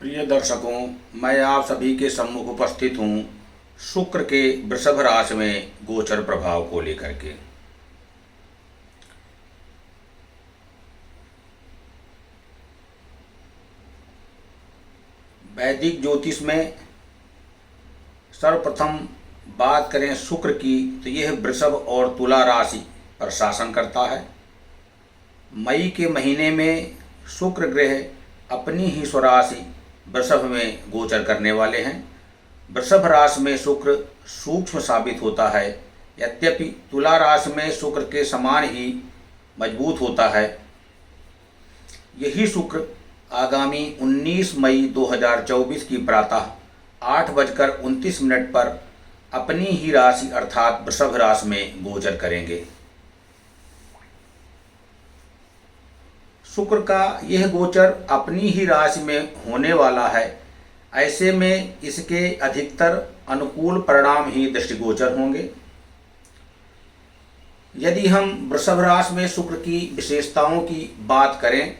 प्रिय दर्शकों, मैं आप सभी के सम्मुख उपस्थित हूँ शुक्र के वृषभ राशि में गोचर प्रभाव को लेकर के। वैदिक ज्योतिष में सर्वप्रथम बात करें शुक्र की, तो यह वृषभ और तुला राशि पर शासन करता है। मई के महीने में शुक्र ग्रह अपनी ही स्वराशि वृषभ में गोचर करने वाले हैं। वृषभ राशि में शुक्र सूक्ष्म साबित होता है, यद्यपि तुला राशि में शुक्र के समान ही मजबूत होता है। यही शुक्र आगामी 19 मई 2024 की प्रातः 8:29 पर अपनी ही राशि अर्थात वृषभ राशि में गोचर करेंगे। शुक्र का यह गोचर अपनी ही राशि में होने वाला है, ऐसे में इसके अधिकतर अनुकूल परिणाम ही दृष्टिगोचर होंगे। यदि हम वृषभ राशि में शुक्र की विशेषताओं की बात करें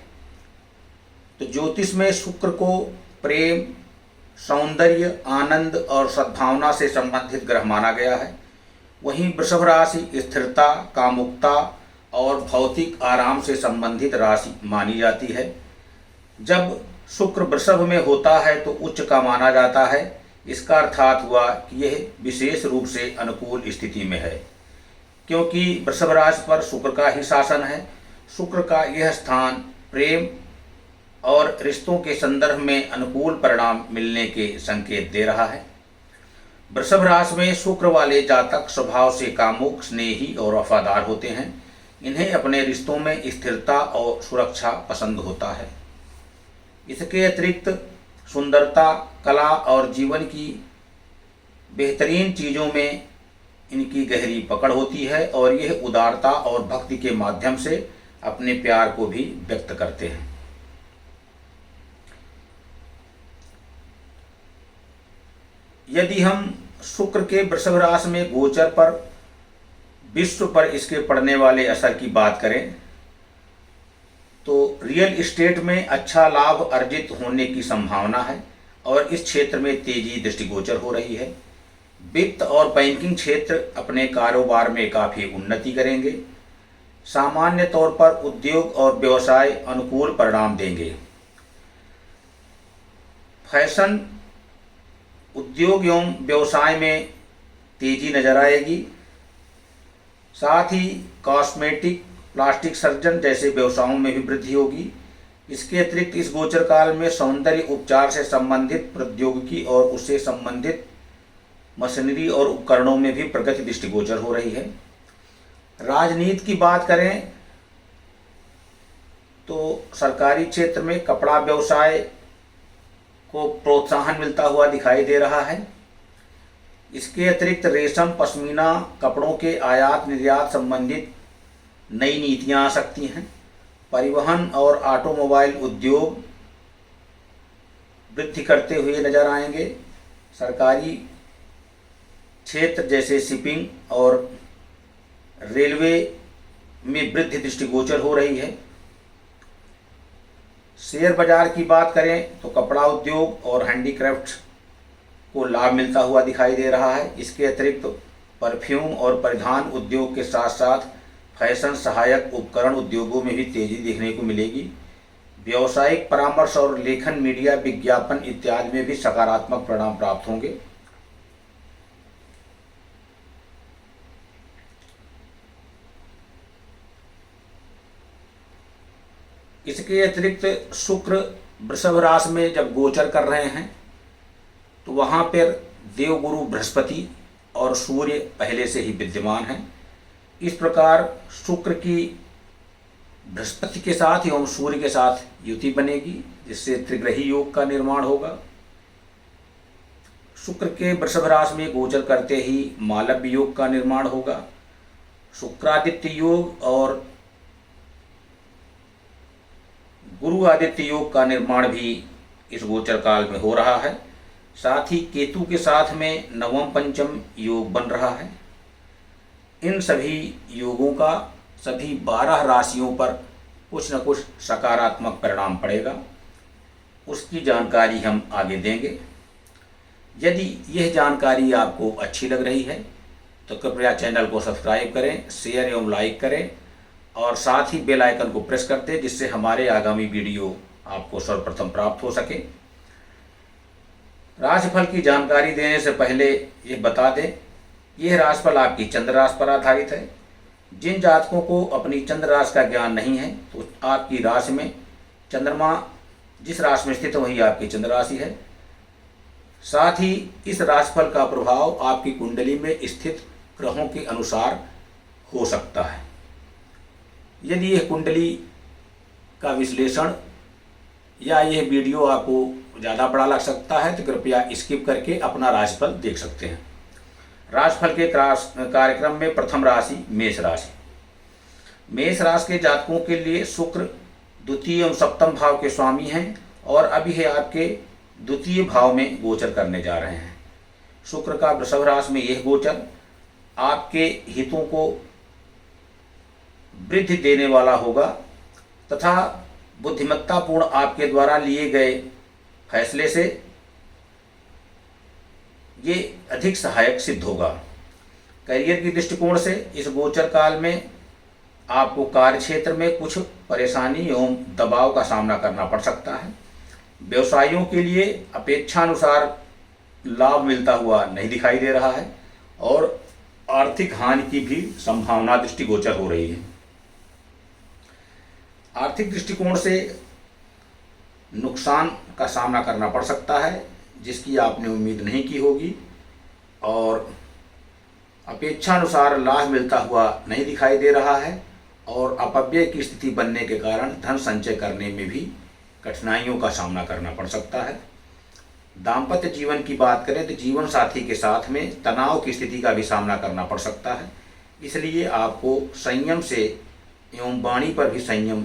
तो ज्योतिष में शुक्र को प्रेम, सौंदर्य, आनंद और सद्भावना से संबंधित ग्रह माना गया है। वहीं वृषभ राशि स्थिरता, कामुकता और भौतिक आराम से संबंधित राशि मानी जाती है। जब शुक्र वृषभ में होता है तो उच्च का माना जाता है। इसका अर्थात हुआ कि यह विशेष रूप से अनुकूल स्थिति में है, क्योंकि वृषभ राशि पर शुक्र का ही शासन है। शुक्र का यह स्थान प्रेम और रिश्तों के संदर्भ में अनुकूल परिणाम मिलने के संकेत दे रहा है। वृषभ राशि में शुक्र वाले जातक स्वभाव से कामुक, स्नेही और वफादार होते हैं। इन्हें अपने रिश्तों में स्थिरता और सुरक्षा पसंद होता है। इसके अतिरिक्त सुंदरता, कला और जीवन की बेहतरीन चीज़ों में इनकी गहरी पकड़ होती है और यह उदारता और भक्ति के माध्यम से अपने प्यार को भी व्यक्त करते हैं। यदि हम शुक्र के वृषभ राशि में गोचर पर विश्व पर इसके पड़ने वाले असर की बात करें तो रियल एस्टेट में अच्छा लाभ अर्जित होने की संभावना है और इस क्षेत्र में तेजी दृष्टिगोचर हो रही है। वित्त और बैंकिंग क्षेत्र अपने कारोबार में काफ़ी उन्नति करेंगे। सामान्य तौर पर उद्योग और व्यवसाय अनुकूल परिणाम देंगे। फैशन उद्योग एवं व्यवसाय में तेजी नजर आएगी। साथ ही कॉस्मेटिक, प्लास्टिक सर्जन जैसे व्यवसायों में भी वृद्धि होगी। इसके अतिरिक्त इस गोचर काल में सौंदर्य उपचार से संबंधित प्रौद्योगिकी और उससे संबंधित मशीनरी और उपकरणों में भी प्रगति दृष्टिगोचर हो रही है। राजनीति की बात करें तो सरकारी क्षेत्र में कपड़ा व्यवसाय को प्रोत्साहन मिलता हुआ दिखाई दे रहा है। इसके अतिरिक्त रेशम, पश्मीना कपड़ों के आयात निर्यात संबंधित नई नीतियां आ सकती हैं। परिवहन और ऑटोमोबाइल उद्योग वृद्धि करते हुए नजर आएंगे। सरकारी क्षेत्र जैसे शिपिंग और रेलवे में वृद्धि दृष्टिगोचर हो रही है। शेयर बाजार की बात करें तो कपड़ा उद्योग और हैंडीक्राफ्ट को लाभ मिलता हुआ दिखाई दे रहा है। इसके अतिरिक्त परफ्यूम और परिधान उद्योग के साथ साथ फैशन सहायक उपकरण उद्योगों में भी तेजी देखने को मिलेगी। व्यावसायिक परामर्श और लेखन, मीडिया, विज्ञापन इत्यादि में भी सकारात्मक परिणाम प्राप्त होंगे। इसके अतिरिक्त शुक्र वृषभ राशि में जब गोचर कर रहे हैं तो वहाँ पर देवगुरु बृहस्पति और सूर्य पहले से ही विद्यमान हैं। इस प्रकार शुक्र की बृहस्पति के साथ एवं सूर्य के साथ युति बनेगी, जिससे त्रिग्रही योग का निर्माण होगा। शुक्र के वृषभ राशि में गोचर करते ही मालव्य योग का निर्माण होगा। शुक्रादित्य योग और गुरु आदित्य योग का निर्माण भी इस गोचर काल में हो रहा है। साथ ही केतु के साथ में नवम पंचम योग बन रहा है। इन सभी योगों का सभी 12 राशियों पर कुछ न कुछ सकारात्मक परिणाम पड़ेगा। उसकी जानकारी हम आगे देंगे। यदि यह जानकारी आपको अच्छी लग रही है तो कृपया चैनल को सब्सक्राइब करें, शेयर एवं लाइक करें और साथ ही बेल आइकन को प्रेस कर दें, जिससे हमारे आगामी वीडियो आपको सर्वप्रथम प्राप्त हो सके। राशिफल की जानकारी देने से पहले ये बता दें, यह राशिफल आपकी चंद्र राशि पर आधारित है। जिन जातकों को अपनी चंद्र राशि का ज्ञान नहीं है तो आपकी राशि में चंद्रमा जिस राशि में स्थित है वही आपकी चंद्र राशि है। साथ ही इस राशिफल का प्रभाव आपकी कुंडली में स्थित ग्रहों के अनुसार हो सकता है। यदि यह कुंडली का विश्लेषण या यह वीडियो आपको ज़्यादा बड़ा लग सकता है तो कृपया स्किप करके अपना राशिफल देख सकते हैं। राशिफल के कार्यक्रम में प्रथम राशि मेष राशि। मेष राशि के जातकों के लिए शुक्र द्वितीय एवं सप्तम भाव के स्वामी हैं और अभी है आपके द्वितीय भाव में गोचर करने जा रहे हैं। शुक्र का वृषभ राशि में यह गोचर आपके हितों को वृद्धि देने वाला होगा तथा बुद्धिमत्तापूर्ण आपके द्वारा लिए गए फैसले से ये अधिक सहायक सिद्ध होगा। करियर की दृष्टिकोण से इस गोचर काल में आपको कार्य क्षेत्र में कुछ परेशानी एवं दबाव का सामना करना पड़ सकता है। व्यवसायियों के लिए अपेक्षानुसार लाभ मिलता हुआ नहीं दिखाई दे रहा है और आर्थिक हानि की भी संभावना दृष्टिगोचर हो रही है। आर्थिक दृष्टिकोण से नुकसान का सामना करना पड़ सकता है जिसकी आपने उम्मीद नहीं की होगी और अपेक्षानुसार लाभ मिलता हुआ नहीं दिखाई दे रहा है और अपव्यय की स्थिति बनने के कारण धन संचय करने में भी कठिनाइयों का सामना करना पड़ सकता है। दाम्पत्य जीवन की बात करें तो जीवन साथी के साथ में तनाव की स्थिति का भी सामना करना पड़ सकता है, इसलिए आपको संयम से एवं वाणी पर भी संयम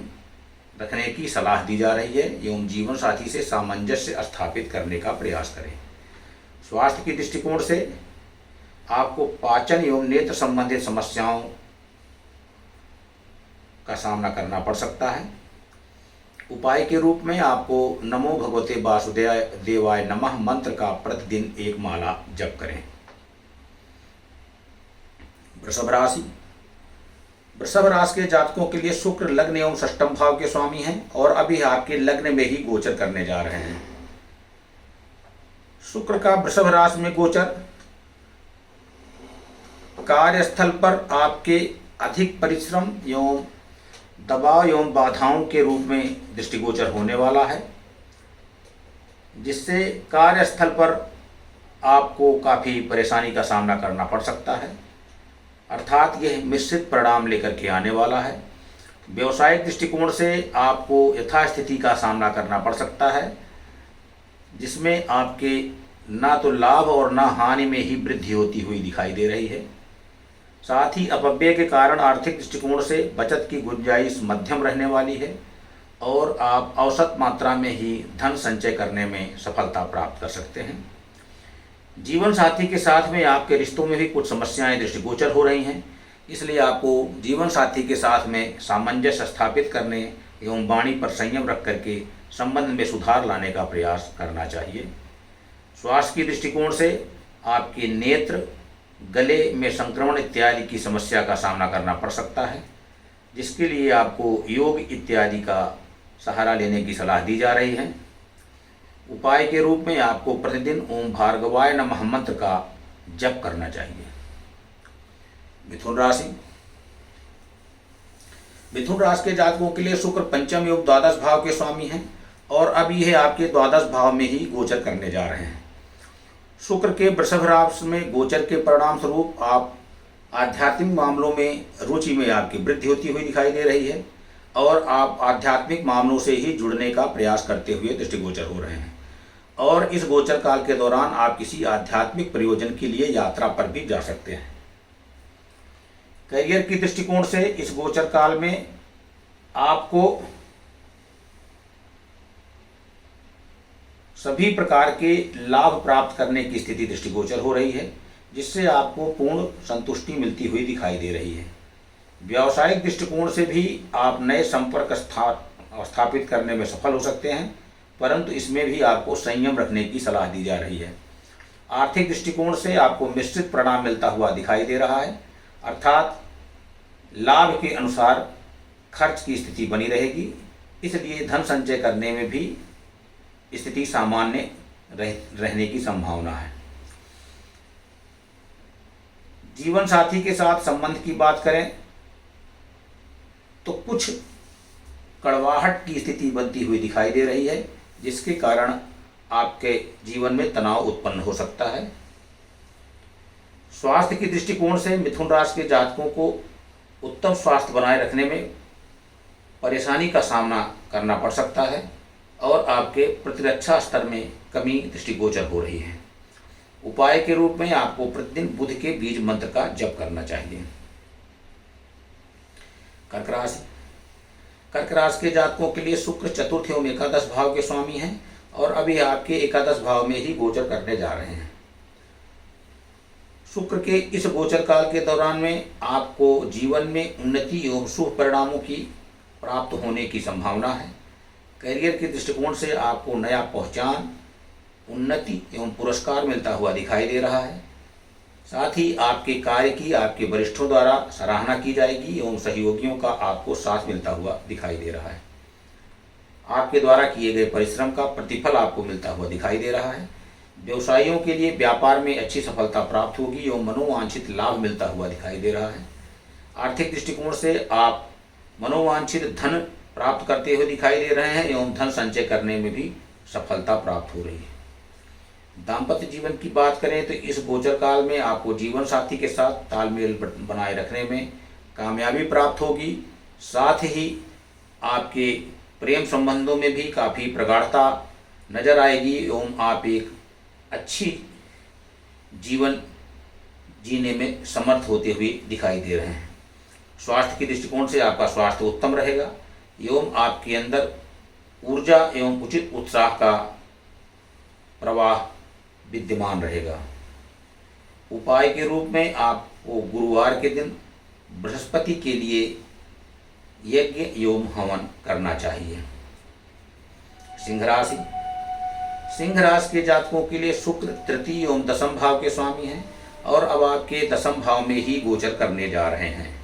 रखने की सलाह दी जा रही है एवं जीवन साथी से सामंजस्य स्थापित करने का प्रयास करें। स्वास्थ्य की दृष्टिकोण से आपको पाचन एवं नेत्र संबंधित समस्याओं का सामना करना पड़ सकता है। उपाय के रूप में आपको नमो भगवते वासुदेवाय नमः मंत्र का प्रतिदिन एक माला जप करें। वृषभ राशि। वृषभ राशि के जातकों के लिए शुक्र लग्न एवं षष्ठम भाव के स्वामी हैं और अभी आपके लग्न में ही गोचर करने जा रहे हैं। शुक्र का वृषभ राशि में गोचर कार्यस्थल पर आपके अधिक परिश्रम एवं दबाव एवं बाधाओं के रूप में दृष्टिगोचर होने वाला है, जिससे कार्यस्थल पर आपको काफ़ी परेशानी का सामना करना पड़ सकता है, अर्थात यह मिश्रित परिणाम लेकर के आने वाला है। व्यवसायिक दृष्टिकोण से आपको यथास्थिति का सामना करना पड़ सकता है, जिसमें आपके ना तो लाभ और ना हानि में ही वृद्धि होती हुई दिखाई दे रही है। साथ ही अपव्यय के कारण आर्थिक दृष्टिकोण से बचत की गुंजाइश मध्यम रहने वाली है और आप औसत मात्रा में ही धन संचय करने में सफलता प्राप्त कर सकते हैं। जीवन साथी के साथ में आपके रिश्तों में भी कुछ समस्याएं दृष्टिगोचर हो रही हैं, इसलिए आपको जीवन साथी के साथ में सामंजस्य स्थापित करने एवं वाणी पर संयम रख करके संबंध में सुधार लाने का प्रयास करना चाहिए। स्वास्थ्य की दृष्टिकोण से आपके नेत्र, गले में संक्रमण इत्यादि की समस्या का सामना करना पड़ सकता है, जिसके लिए आपको योग इत्यादि का सहारा लेने की सलाह दी जा रही है। उपाय के रूप में आपको प्रतिदिन ओम भार्गवाय नमः मंत्र का जप करना चाहिए। मिथुन राशि। मिथुन राशि के जातकों के लिए शुक्र पंचम एवं द्वादश भाव के स्वामी हैं और अब यह आपके द्वादश भाव में ही गोचर करने जा रहे हैं। शुक्र के वृषभ राशि में गोचर के परिणाम स्वरूप आप आध्यात्मिक मामलों में रुचि में आपकी वृद्धि होती हुई दिखाई दे रही है और आप आध्यात्मिक मामलों से ही जुड़ने का प्रयास करते हुए दृष्टिगोचर हो रहे हैं और इस गोचर काल के दौरान आप किसी आध्यात्मिक प्रयोजन के लिए यात्रा पर भी जा सकते हैं। करियर की दृष्टिकोण से इस गोचर काल में आपको सभी प्रकार के लाभ प्राप्त करने की स्थिति दृष्टिगोचर हो रही है, जिससे आपको पूर्ण संतुष्टि मिलती हुई दिखाई दे रही है। व्यावसायिक दृष्टिकोण से भी आप नए संपर्क स्थापित करने में सफल हो सकते हैं, परंतु इसमें भी आपको संयम रखने की सलाह दी जा रही है। आर्थिक दृष्टिकोण से आपको मिश्रित परिणाम मिलता हुआ दिखाई दे रहा है, अर्थात लाभ के अनुसार खर्च की स्थिति बनी रहेगी, इसलिए धन संचय करने में भी स्थिति सामान्य रहने की संभावना है। जीवन साथी के साथ संबंध की बात करें तो कुछ कड़वाहट की स्थिति बनती हुई दिखाई दे रही है, जिसके कारण आपके जीवन में तनाव उत्पन्न हो सकता है। स्वास्थ्य की दृष्टिकोण से मिथुन राशि के जातकों को उत्तम स्वास्थ्य बनाए रखने में परेशानी का सामना करना पड़ सकता है और आपके प्रतिरक्षा स्तर में कमी दृष्टिगोचर हो रही है। उपाय के रूप में आपको प्रतिदिन बुध के बीज मंत्र का जप करना चाहिए। कर्क राशि। कर्क राशि के जातकों के लिए शुक्र चतुर्थ एवं एकादश भाव के स्वामी हैं और अभी आपके एकादश भाव में ही गोचर करने जा रहे हैं। शुक्र के इस गोचर काल के दौरान में आपको जीवन में उन्नति एवं शुभ परिणामों की प्राप्त होने की संभावना है। करियर के दृष्टिकोण से आपको नया पहचान, उन्नति एवं पुरस्कार मिलता हुआ दिखाई दे रहा है। साथ ही आपके कार्य की आपके वरिष्ठों द्वारा सराहना की जाएगी एवं सहयोगियों का आपको साथ मिलता हुआ दिखाई दे रहा है। आपके द्वारा किए गए परिश्रम का प्रतिफल आपको मिलता हुआ दिखाई दे रहा है। व्यवसायियों के लिए व्यापार में अच्छी सफलता प्राप्त होगी एवं मनोवांछित लाभ मिलता हुआ दिखाई दे रहा है। आर्थिक दृष्टिकोण से आप मनोवांछित धन प्राप्त करते हुए दिखाई दे रहे हैं एवं धन संचय करने में भी सफलता प्राप्त हो रही है। दाम्पत्य जीवन की बात करें तो इस गोचर काल में आपको जीवन साथी के साथ तालमेल बनाए रखने में कामयाबी प्राप्त होगी। साथ ही आपके प्रेम संबंधों में भी काफ़ी प्रगाढ़ता नजर आएगी एवं आप एक अच्छी जीवन जीने में समर्थ होते हुए दिखाई दे रहे हैं। स्वास्थ्य की दृष्टिकोण से आपका स्वास्थ्य उत्तम रहेगा एवं आपके अंदर ऊर्जा एवं उचित उत्साह का प्रवाह विद्यमान रहेगा। उपाय के रूप में आपको गुरुवार के दिन बृहस्पति के लिए यज्ञ एवं हवन करना चाहिए। सिंह राशि। सिंह राशि के जातकों के लिए शुक्र तृतीय एवं दसम भाव के स्वामी हैं और अब आपके दसम भाव में ही गोचर करने जा रहे हैं।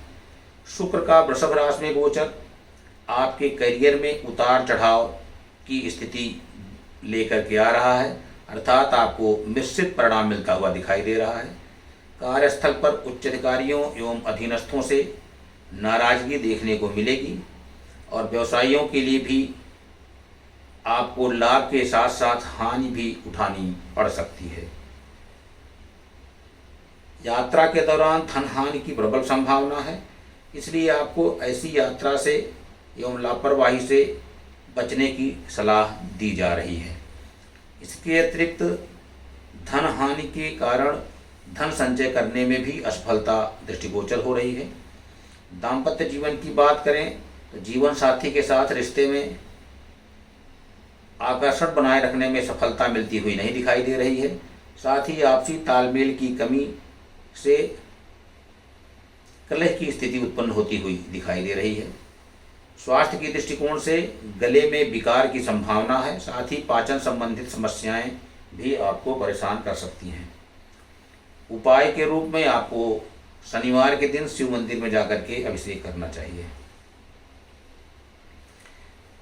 शुक्र का वृषभ राशि में गोचर आपके करियर में उतार चढ़ाव की स्थिति लेकर के आ रहा है, अर्थात आपको मिश्रित परिणाम मिलता हुआ दिखाई दे रहा है। कार्यस्थल पर उच्च अधिकारियों एवं अधीनस्थों से नाराजगी देखने को मिलेगी और व्यवसायियों के लिए भी आपको लाभ के साथ साथ हानि भी उठानी पड़ सकती है। यात्रा के दौरान धन हानि की प्रबल संभावना है, इसलिए आपको ऐसी यात्रा से एवं लापरवाही से बचने की सलाह दी जा रही है। इसके अतिरिक्त धन हानि के कारण धन संचय करने में भी असफलता दृष्टिगोचर हो रही है। दाम्पत्य जीवन की बात करें तो जीवन साथी के साथ रिश्ते में आकर्षण बनाए रखने में सफलता मिलती हुई नहीं दिखाई दे रही है। साथ ही आपसी तालमेल की कमी से कलह की स्थिति उत्पन्न होती हुई दिखाई दे रही है। स्वास्थ्य की दृष्टिकोण से गले में विकार की संभावना है, साथ ही पाचन संबंधित समस्याएं भी आपको परेशान कर सकती हैं। उपाय के रूप में आपको शनिवार के दिन शिव मंदिर में जाकर के अभिषेक करना चाहिए।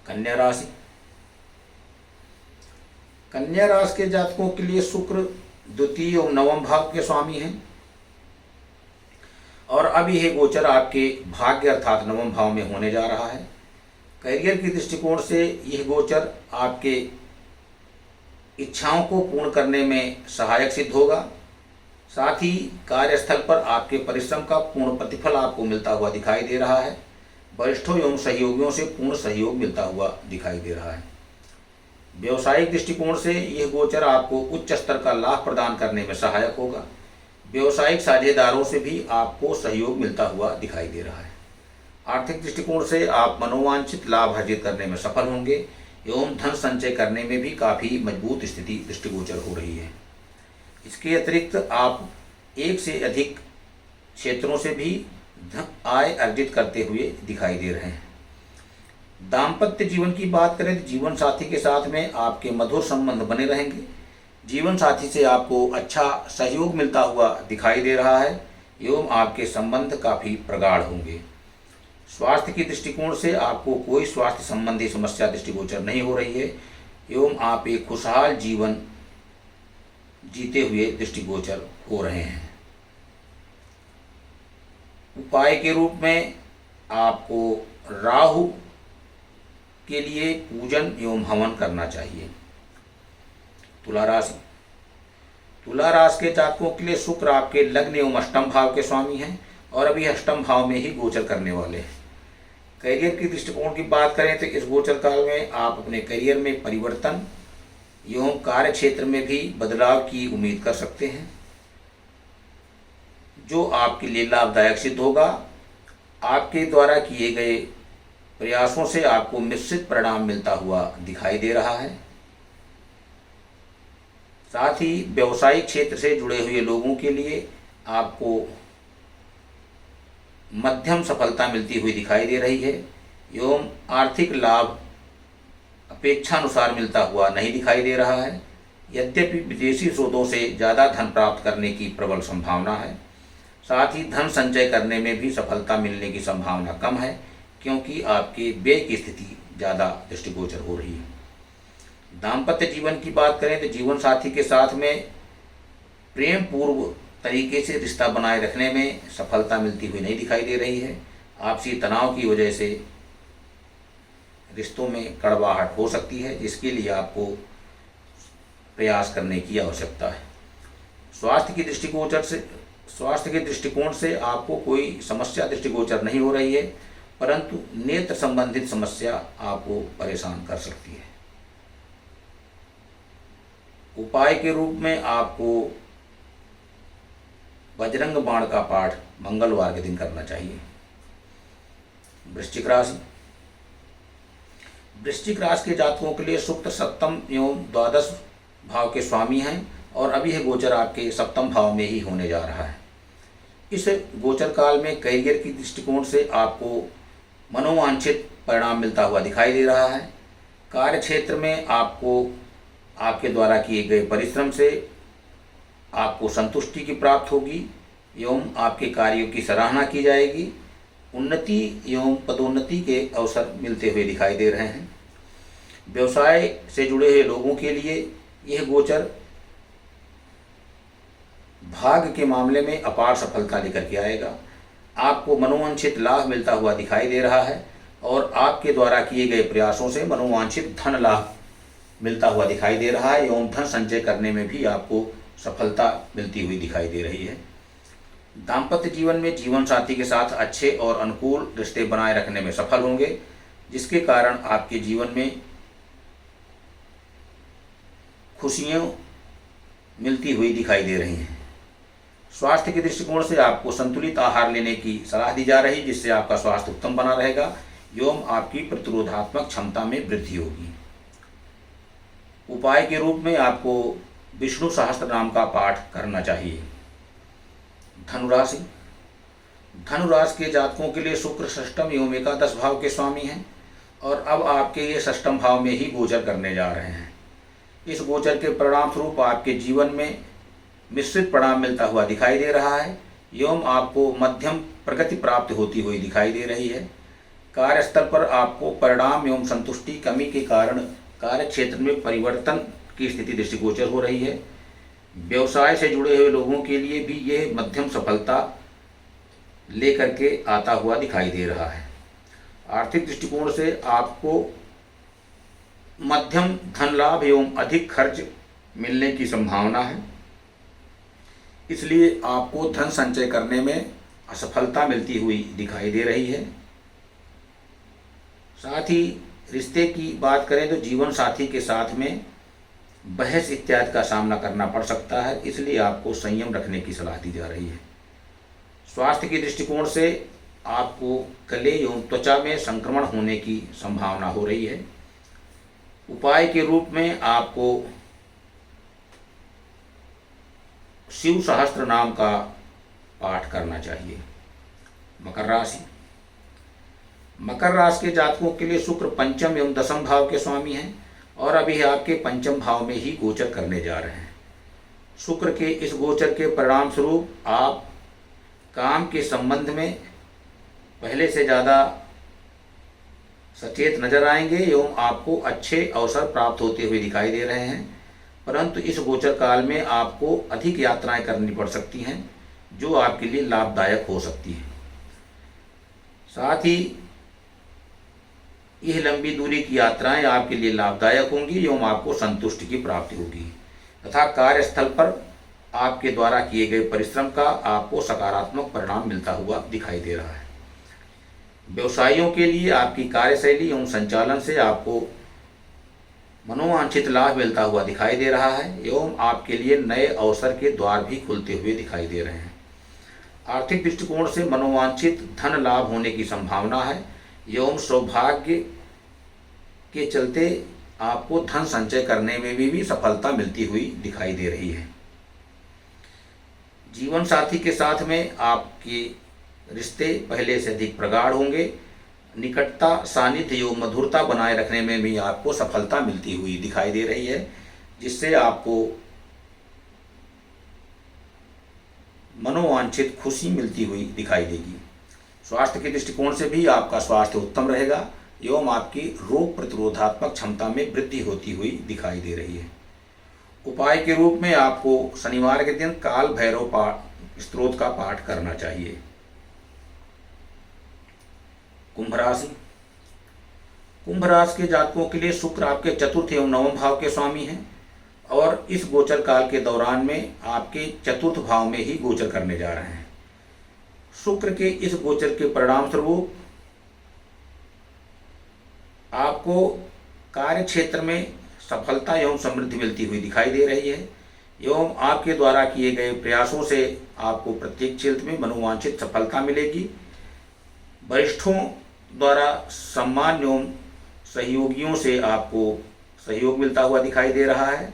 कन्या राशि। कन्या राशि के जातकों के लिए शुक्र द्वितीय और नवम भाव के स्वामी हैं और अभी यह गोचर आपके भाग्य अर्थात नवम भाव में होने जा रहा है। करियर की दृष्टिकोण से यह गोचर आपके इच्छाओं को पूर्ण करने में सहायक सिद्ध होगा। साथ ही कार्यस्थल पर आपके परिश्रम का पूर्ण प्रतिफल आपको मिलता हुआ दिखाई दे रहा है। वरिष्ठों एवं सहयोगियों से पूर्ण सहयोग मिलता हुआ दिखाई दे रहा है। व्यवसायिक दृष्टिकोण से यह गोचर आपको उच्च स्तर का लाभ प्रदान करने में सहायक होगा। व्यवसायिक साझेदारों से भी आपको सहयोग मिलता हुआ दिखाई दे रहा है। आर्थिक दृष्टिकोण से आप मनोवांछित लाभ अर्जित करने में सफल होंगे एवं धन संचय करने में भी काफ़ी मजबूत स्थिति दृष्टिगोचर हो रही है। इसके अतिरिक्त आप एक से अधिक क्षेत्रों से भी आय अर्जित करते हुए दिखाई दे रहे हैं। दाम्पत्य जीवन की बात करें तो जीवन साथी के साथ में आपके मधुर संबंध बने रहेंगे। जीवन साथी से आपको अच्छा सहयोग मिलता हुआ दिखाई दे रहा है एवं आपके संबंध काफ़ी प्रगाढ़ होंगे। स्वास्थ्य की दृष्टिकोण से आपको कोई स्वास्थ्य संबंधी समस्या दृष्टिगोचर नहीं हो रही है एवं आप एक खुशहाल जीवन जीते हुए दृष्टिगोचर हो रहे हैं। उपाय के रूप में आपको राहु के लिए पूजन एवं हवन करना चाहिए। तुला राशि। तुला राशि के जातकों के लिए शुक्र आपके लग्न एवं अष्टम भाव के स्वामी हैं और अभी अष्टम भाव में ही गोचर करने वाले हैं। करियर की दृष्टिकोण की बात करें तो इस गोचर काल में आप अपने करियर में परिवर्तन एवं कार्य क्षेत्र में भी बदलाव की उम्मीद कर सकते हैं, जो आपके लिए लाभदायक सिद्ध होगा। आपके द्वारा किए गए प्रयासों से आपको मिश्रित परिणाम मिलता हुआ दिखाई दे रहा है। साथ ही व्यवसायिक क्षेत्र से जुड़े हुए लोगों के लिए आपको मध्यम सफलता मिलती हुई दिखाई दे रही है एवं आर्थिक लाभ अपेक्षानुसार मिलता हुआ नहीं दिखाई दे रहा है। यद्यपि विदेशी स्रोतों से ज़्यादा धन प्राप्त करने की प्रबल संभावना है। साथ ही धन संचय करने में भी सफलता मिलने की संभावना कम है, क्योंकि आपके व्यय की स्थिति ज़्यादा दृष्टिगोचर हो रही है। दाम्पत्य जीवन की बात करें तो जीवन साथी के साथ में प्रेम पूर्व तरीके से रिश्ता बनाए रखने में सफलता मिलती हुई नहीं दिखाई दे रही है। आपसी तनाव की वजह से रिश्तों में कड़वाहट हो सकती है, जिसके लिए आपको प्रयास करने की आवश्यकता है। स्वास्थ्य के दृष्टिकोण से आपको कोई समस्या दृष्टिगोचर नहीं हो रही है, परंतु नेत्र संबंधित समस्या आपको परेशान कर सकती है। उपाय के रूप में आपको बजरंग बाण का पाठ मंगलवार के दिन करना चाहिए। वृश्चिक राशि। वृश्चिक राशि के जातकों के लिए शुक्र सप्तम एवं द्वादश भाव के स्वामी हैं और अभी यह गोचर आपके सप्तम भाव में ही होने जा रहा है। इस गोचर काल में करियर की दृष्टिकोण से आपको मनोवांछित परिणाम मिलता हुआ दिखाई दे रहा है। कार्य क्षेत्र में आपको आपके द्वारा किए गए परिश्रम से आपको संतुष्टि की प्राप्त होगी एवं आपके कार्यों की सराहना की जाएगी। उन्नति एवं पदोन्नति के अवसर मिलते हुए दिखाई दे रहे हैं। व्यवसाय से जुड़े हुए लोगों के लिए यह गोचर भाग्य के मामले में अपार सफलता लेकर के आएगा। आपको मनोवांछित लाभ मिलता हुआ दिखाई दे रहा है और आपके द्वारा किए गए प्रयासों से मनोवांछित धन लाभ मिलता हुआ दिखाई दे रहा है एवं धन संचय करने में भी आपको सफलता मिलती हुई दिखाई दे रही है। दाम्पत्य जीवन में जीवन साथी के साथ अच्छे और अनुकूल रिश्ते बनाए रखने में सफल होंगे, जिसके कारण आपके जीवन में खुशियाँ मिलती हुई दिखाई दे रही हैं। स्वास्थ्य के दृष्टिकोण से आपको संतुलित आहार लेने की सलाह दी जा रही है, जिससे आपका स्वास्थ्य उत्तम बना रहेगा एवं आपकी प्रतिरोधात्मक क्षमता में वृद्धि होगी। उपाय के रूप में आपको विष्णु सहस्त्र नाम का पाठ करना चाहिए। धनुराशि। धनुराशि के जातकों के लिए शुक्र षष्टम एवं एकादश भाव के स्वामी हैं और अब आपके ये षष्टम भाव में ही गोचर करने जा रहे हैं। इस गोचर के परिणाम स्वरूप आपके जीवन में मिश्रित परिणाम मिलता हुआ दिखाई दे रहा है एवं आपको मध्यम प्रगति प्राप्त होती हुई दिखाई दे रही है। कार्यस्थल पर आपको परिणाम एवं संतुष्टि कमी के कारण कार्य क्षेत्र में परिवर्तन की स्थिति दृष्टिगोचर हो रही है। व्यवसाय से जुड़े हुए लोगों के लिए भी यह मध्यम सफलता लेकर के आता हुआ दिखाई दे रहा है। आर्थिक दृष्टिकोण से आपको मध्यम धन लाभ एवं अधिक खर्च मिलने की संभावना है, इसलिए आपको धन संचय करने में असफलता मिलती हुई दिखाई दे रही है। साथ ही रिश्ते की बात करें तो जीवन साथी के साथ में बहस इत्यादि का सामना करना पड़ सकता है, इसलिए आपको संयम रखने की सलाह दी जा रही है। स्वास्थ्य के दृष्टिकोण से आपको गले एवं त्वचा में संक्रमण होने की संभावना हो रही है। उपाय के रूप में आपको शिव सहस्त्र नाम का पाठ करना चाहिए। मकर राशि। मकर राशि के जातकों के लिए शुक्र पंचम एवं दसम भाव के स्वामी हैं और अभी आपके पंचम भाव में ही गोचर करने जा रहे हैं। शुक्र के इस गोचर के परिणाम स्वरूप आप काम के संबंध में पहले से ज़्यादा सचेत नजर आएंगे एवं आपको अच्छे अवसर प्राप्त होते हुए दिखाई दे रहे हैं। परंतु इस गोचर काल में आपको अधिक यात्राएं करनी पड़ सकती हैं जो आपके लिए लाभदायक हो सकती हैं। साथ ही यह लंबी दूरी की यात्राएं आपके लिए लाभदायक होंगी एवं आपको संतुष्टि की प्राप्ति होगी तथा कार्यस्थल पर आपके द्वारा किए गए परिश्रम का आपको सकारात्मक परिणाम मिलता हुआ दिखाई दे रहा है। व्यवसायियों के लिए आपकी कार्यशैली एवं संचालन से आपको मनोवांछित लाभ मिलता हुआ दिखाई दे रहा है एवं आपके लिए नए अवसर के द्वार भी खुलते हुए दिखाई दे रहे हैं। आर्थिक दृष्टिकोण से मनोवांछित धन लाभ होने की संभावना है एवं सौभाग्य के चलते आपको धन संचय करने में भी सफलता मिलती हुई दिखाई दे रही है। जीवन साथी के साथ में आपके रिश्ते पहले से अधिक प्रगाढ़ होंगे। निकटता, सानिध्य एवं मधुरता बनाए रखने में भी आपको सफलता मिलती हुई दिखाई दे रही है जिससे आपको मनोवांछित खुशी मिलती हुई दिखाई देगी। स्वास्थ्य के दृष्टिकोण से भी आपका स्वास्थ्य उत्तम रहेगा एवं आपकी रोग प्रतिरोधात्मक क्षमता में वृद्धि होती हुई दिखाई दे रही है। उपाय के रूप में आपको शनिवार के दिन काल भैरव स्तोत्र का पाठ करना चाहिए। कुंभ राशि। कुंभ राशि के जातकों के लिए शुक्र आपके चतुर्थ एवं नवम भाव के स्वामी हैं और इस गोचर काल के दौरान में आपके चतुर्थ भाव में ही गोचर करने जा रहे हैं। शुक्र के इस गोचर के परिणाम स्वरूप आपको कार्य क्षेत्र में सफलता एवं समृद्धि मिलती हुई दिखाई दे रही है एवं आपके द्वारा किए गए प्रयासों से आपको प्रत्येक क्षेत्र में मनोवांछित सफलता मिलेगी। वरिष्ठों द्वारा सम्मान एवं सहयोगियों से आपको सहयोग मिलता हुआ दिखाई दे रहा है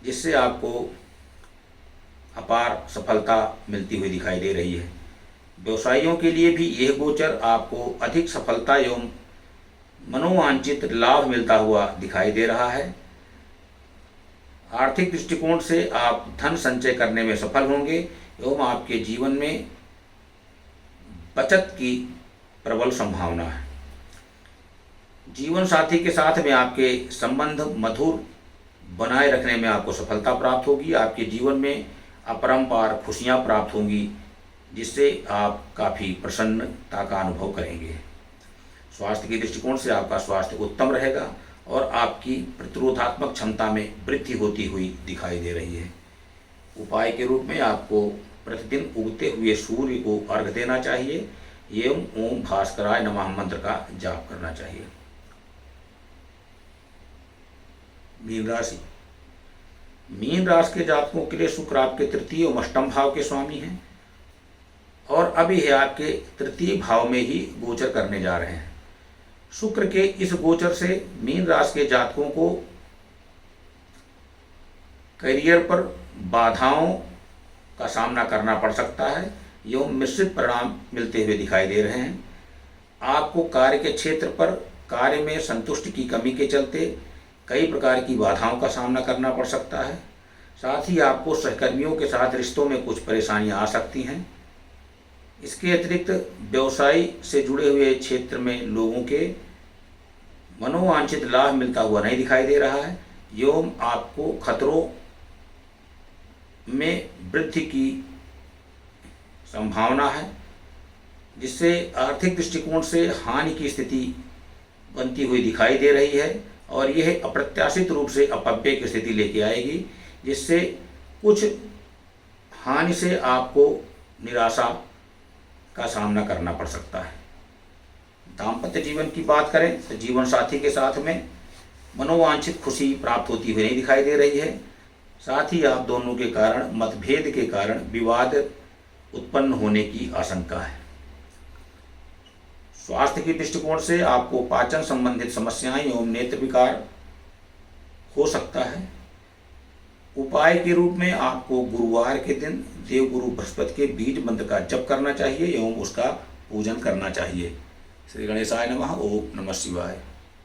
जिससे आपको अपार सफलता मिलती हुई दिखाई दे रही है। व्यवसायियों के लिए भी यह गोचर आपको अधिक सफलता एवं मनोवांछित लाभ मिलता हुआ दिखाई दे रहा है। आर्थिक दृष्टिकोण से आप धन संचय करने में सफल होंगे एवं आपके जीवन में बचत की प्रबल संभावना है। जीवन साथी के साथ में आपके संबंध मधुर बनाए रखने में आपको सफलता प्राप्त होगी। आपके जीवन में अपरंपार खुशियां प्राप्त होंगी जिससे आप काफ़ी प्रसन्नता का अनुभव करेंगे। स्वास्थ्य के दृष्टिकोण से आपका स्वास्थ्य उत्तम रहेगा और आपकी प्रतिरोधात्मक क्षमता में वृद्धि होती हुई दिखाई दे रही है। उपाय के रूप में आपको प्रतिदिन उगते हुए सूर्य को अर्घ्य देना चाहिए एवं ओम भास्कराय नमः मंत्र का जाप करना चाहिए। मीन राशि। मीन राशि के जातकों के लिए शुक्र आपके तृतीय एवं अष्टम भाव के स्वामी हैं और अभी है आपके तृतीय भाव में ही गोचर करने जा रहे हैं। शुक्र के इस गोचर से मीन राशि के जातकों को करियर पर बाधाओं का सामना करना पड़ सकता है एवं मिश्रित परिणाम मिलते हुए दिखाई दे रहे हैं। आपको कार्य के क्षेत्र पर कार्य में संतुष्टि की कमी के चलते कई प्रकार की बाधाओं का सामना करना पड़ सकता है। साथ ही आपको सहकर्मियों के साथ रिश्तों में कुछ परेशानियां आ सकती हैं। इसके अतिरिक्त व्यवसाय से जुड़े हुए क्षेत्र में लोगों के मनोवांछित लाभ मिलता हुआ नहीं दिखाई दे रहा है एवं आपको खतरों में वृद्धि की संभावना है जिससे आर्थिक दृष्टिकोण से हानि की स्थिति बनती हुई दिखाई दे रही है और यह अप्रत्याशित रूप से अपव्यय की स्थिति लेके आएगी जिससे कुछ हानि से आपको निराशा का सामना करना पड़ सकता है। दाम्पत्य जीवन की बात करें तो जीवन साथी के साथ में मनोवांछित खुशी प्राप्त होती हुई नहीं दिखाई दे रही है। साथ ही आप दोनों के कारण मतभेद के कारण विवाद उत्पन्न होने की आशंका है। स्वास्थ्य के दृष्टिकोण से आपको पाचन संबंधित समस्याएं एवं नेत्र विकार हो सकता है। उपाय के रूप में आपको गुरुवार के दिन देवगुरु बृहस्पति के बीज मंत्र का जप करना चाहिए एवं उसका पूजन करना चाहिए। श्री गणेशाय नमः। ओम नमः शिवाय।